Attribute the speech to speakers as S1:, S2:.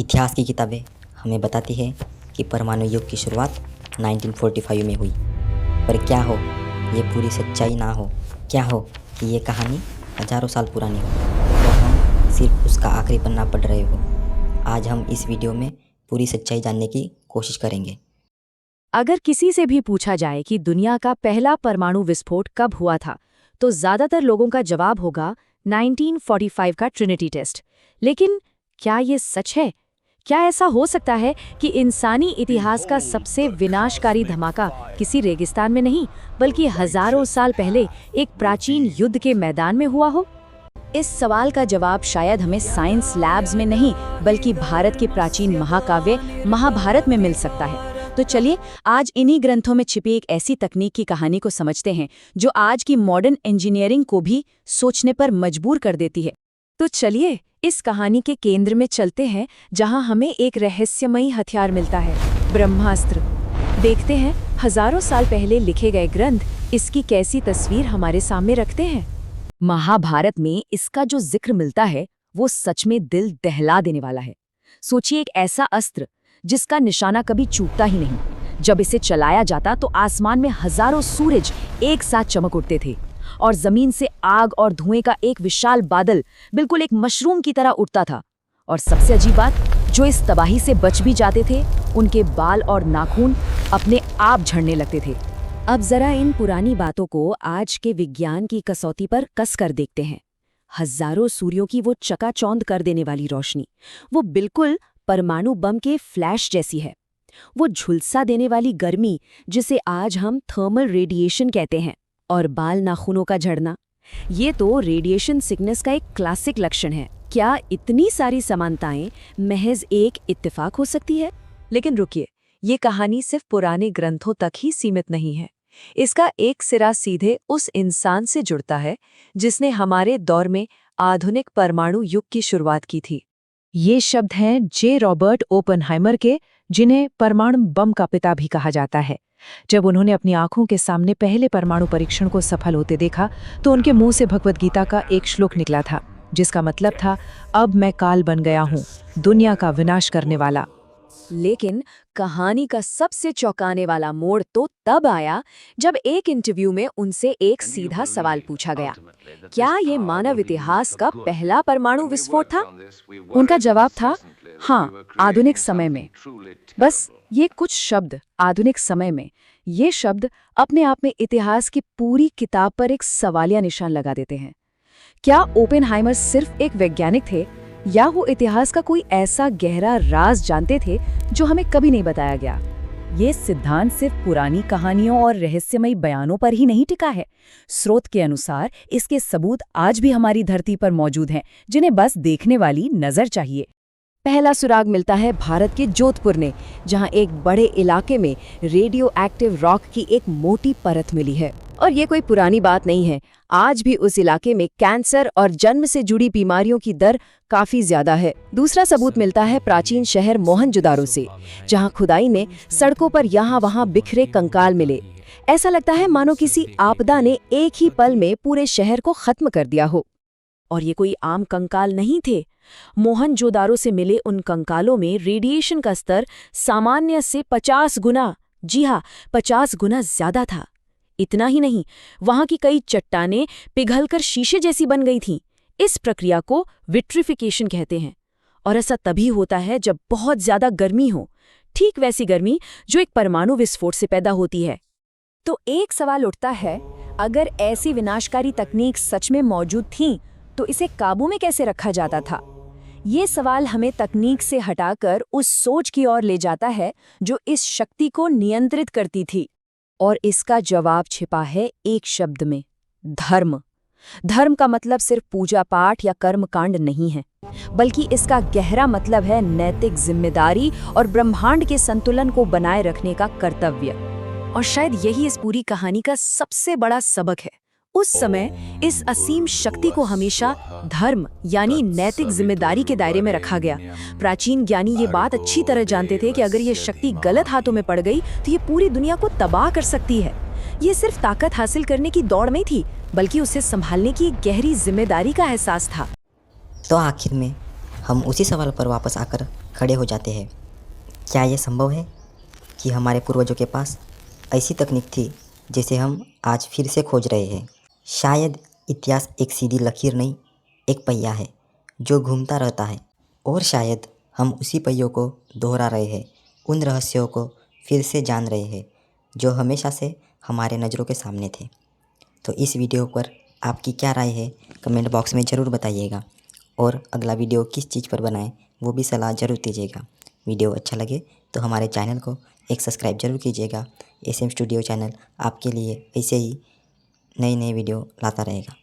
S1: इतिहास की किताबें हमें बताती है कि परमाणु युग की शुरुआत 1945 में हुई। पर क्या हो ये पूरी सच्चाई ना हो, क्या हो कि ये कहानी हज़ारों साल पुरानी हो और हम सिर्फ उसका आखिरी पन्ना पढ़ रहे हो। आज हम इस वीडियो में पूरी सच्चाई जानने की कोशिश करेंगे।
S2: अगर किसी से भी पूछा जाए कि दुनिया का पहला परमाणु विस्फोट कब हुआ था, तो ज्यादातर लोगों का जवाब होगा 1945 का ट्रिनिटी टेस्ट। लेकिन क्या ये सच है? क्या ऐसा हो सकता है कि इंसानी इतिहास का सबसे विनाशकारी धमाका किसी रेगिस्तान में नहीं, बल्कि हजारों साल पहले एक प्राचीन युद्ध के मैदान में हुआ हो? इस सवाल का जवाब शायद हमें साइंस लैब्स में नहीं, बल्कि भारत के प्राचीन महाकाव्य महाभारत में मिल सकता है। तो चलिए आज इन्हीं ग्रंथों में छिपी एक ऐसी तकनीक की कहानी को समझते हैं जो आज की मॉडर्न इंजीनियरिंग को भी सोचने पर मजबूर कर देती है। तो चलिए इस कहानी के केंद्र में चलते हैं, जहां हमें एक रहस्यमयी हथियार मिलता है, ब्रह्मास्त्र। देखते हैं हजारों साल पहले लिखे गए ग्रंथ इसकी कैसी तस्वीर हमारे सामने रखते हैं। महाभारत में इसका जो जिक्र मिलता है वो सच में दिल दहला देने वाला है। सोचिए, एक ऐसा अस्त्र जिसका निशाना कभी चूकता ही नहीं। जब इसे चलाया जाता तो आसमान में हजारों सूरज एक साथ चमक उठते थे और जमीन से आग और धुएं का एक विशाल बादल बिल्कुल एक मशरूम की तरह उठता था। और सबसे अजीब बात, जो इस तबाही से बच भी जाते थे उनके बाल और नाखून अपने आप झड़ने लगते थे। अब जरा इन पुरानी बातों को आज के विज्ञान की कसौटी पर कस कर देखते हैं। हजारों सूर्यों की वो चकाचौंध कर देने वाली रोशनी, वो बिल्कुल परमाणु बम के फ्लैश जैसी है। वो झुलसा देने वाली गर्मी जिसे आज हम थर्मल रेडिएशन कहते हैं, और बाल नाखूनों का झड़ना, ये तो रेडिएशन सिकनेस का एक क्लासिक लक्षण है। क्या इतनी सारी समानताएं महज एक इत्तेफाक हो सकती है? लेकिन रुकिए, ये कहानी सिर्फ पुराने ग्रंथों तक ही सीमित नहीं है। इसका एक सिरा सीधे उस इंसान से जुड़ता है जिसने हमारे दौर में आधुनिक परमाणु युग की शुरुआत की थी। ये शब्द हैं जे रॉबर्ट ओपेनहाइमर के, जिन्हें परमाणु बम का पिता भी कहा जाता है। जब उन्होंने अपनी आंखों के सामने पहले परमाणु परीक्षण को सफल होते देखा तो उनके मुंह से भगवद गीता का एक श्लोक निकला था, जिसका मतलब था, अब मैं काल बन गया हूँ, दुनिया का विनाश करने वाला। लेकिन कहानी का सबसे चौंकाने वाला मोड़ तो तब आया जब एक इंटरव्यू में उनसे एक सीधा सवाल पूछा गया, क्या ये मानव इतिहास का पहला परमाणु विस्फोट था? उनका जवाब था, हाँ, आधुनिक समय में। बस ये कुछ शब्द, आधुनिक समय में, ये शब्द अपने आप में इतिहास की पूरी किताब पर एक सवालिया निशान लगा देते हैं। क्या ओपेनहाइमर सिर्फ एक वैज्ञानिक थे, या वो इतिहास का कोई ऐसा गहरा राज जानते थे जो हमें कभी नहीं बताया गया? ये सिद्धांत सिर्फ पुरानी कहानियों और रहस्यमयी बयानों पर ही नहीं टिका है। स्रोत के अनुसार इसके सबूत आज भी हमारी धरती पर मौजूद हैं, जिन्हें बस देखने वाली नजर चाहिए। पहला सुराग मिलता है भारत के जोधपुर ने, जहां एक बड़े इलाके में रेडियो एक्टिव रॉक की एक मोटी परत मिली है। और ये कोई पुरानी बात नहीं है, आज भी उस इलाके में कैंसर और जन्म से जुड़ी बीमारियों की दर काफी ज्यादा है। दूसरा सबूत मिलता है प्राचीन शहर मोहनजोदारो से, जहां खुदाई में सड़कों पर यहाँ वहाँ बिखरे कंकाल मिले। ऐसा लगता है मानो किसी आपदा ने एक ही पल में पूरे शहर को खत्म कर दिया हो। और ये कोई आम कंकाल नहीं थे। मोहनजोदारो से मिले उन कंकालों में रेडिएशन का स्तर सामान्य से 50 गुना, जी हाँ, 50 गुना ज्यादा था। इतना ही नहीं, वहां की कई चट्टानें पिघलकर शीशे जैसी बन गई थीं। इस प्रक्रिया को विट्रिफिकेशन कहते हैं, और ऐसा तभी होता है जब बहुत ज्यादा गर्मी हो, ठीक वैसी गर्मी जो एक परमाणु विस्फोट से पैदा होती है। तो एक सवाल उठता है, अगर ऐसी विनाशकारी तकनीक सच में मौजूद थी तो इसे काबू में कैसे रखा जाता था? ये सवाल हमें तकनीक से हटाकर उस सोच की ओर ले जाता है जो इस शक्ति को नियंत्रित करती थी। और इसका जवाब छिपा है एक शब्द में, धर्म। धर्म का मतलब सिर्फ पूजा पाठ या कर्म कांड नहीं है, बल्कि इसका गहरा मतलब है नैतिक जिम्मेदारी और ब्रह्मांड के संतुलन को बनाए रखने का कर्तव्य। और शायद यही इस पूरी कहानी का सबसे बड़ा सबक है। उस समय इस असीम शक्ति को हमेशा धर्म यानी नैतिक जिम्मेदारी के दायरे में रखा गया। प्राचीन ज्ञानी ये बात अच्छी तरह जानते थे कि अगर ये शक्ति गलत हाथों में पड़ गई तो ये पूरी दुनिया को तबाह कर सकती है। ये सिर्फ ताकत हासिल करने की दौड़ में थी, बल्कि उसे संभालने की गहरी जिम्मेदारी का एहसास था।
S1: तो आखिर में हम उसी सवाल पर वापस आकर खड़े हो जाते हैं। क्या ये संभव है कि हमारे पूर्वजों के पास ऐसी तकनीक थी जिसे हम आज फिर से खोज रहे हैं? शायद इतिहास एक सीधी लकीर नहीं, एक पहिया है जो घूमता रहता है, और शायद हम उसी पहियों को दोहरा रहे हैं, उन रहस्यों को फिर से जान रहे हैं जो हमेशा से हमारे नज़रों के सामने थे। तो इस वीडियो पर आपकी क्या राय है, कमेंट बॉक्स में ज़रूर बताइएगा, और अगला वीडियो किस चीज़ पर बनाएं वो भी सलाह ज़रूर दीजिएगा। वीडियो अच्छा लगे तो हमारे चैनल को एक सब्सक्राइब ज़रूर कीजिएगा। SM स्टूडियो चैनल आपके लिए ऐसे ही नई नई वीडियो लाता रहेगा।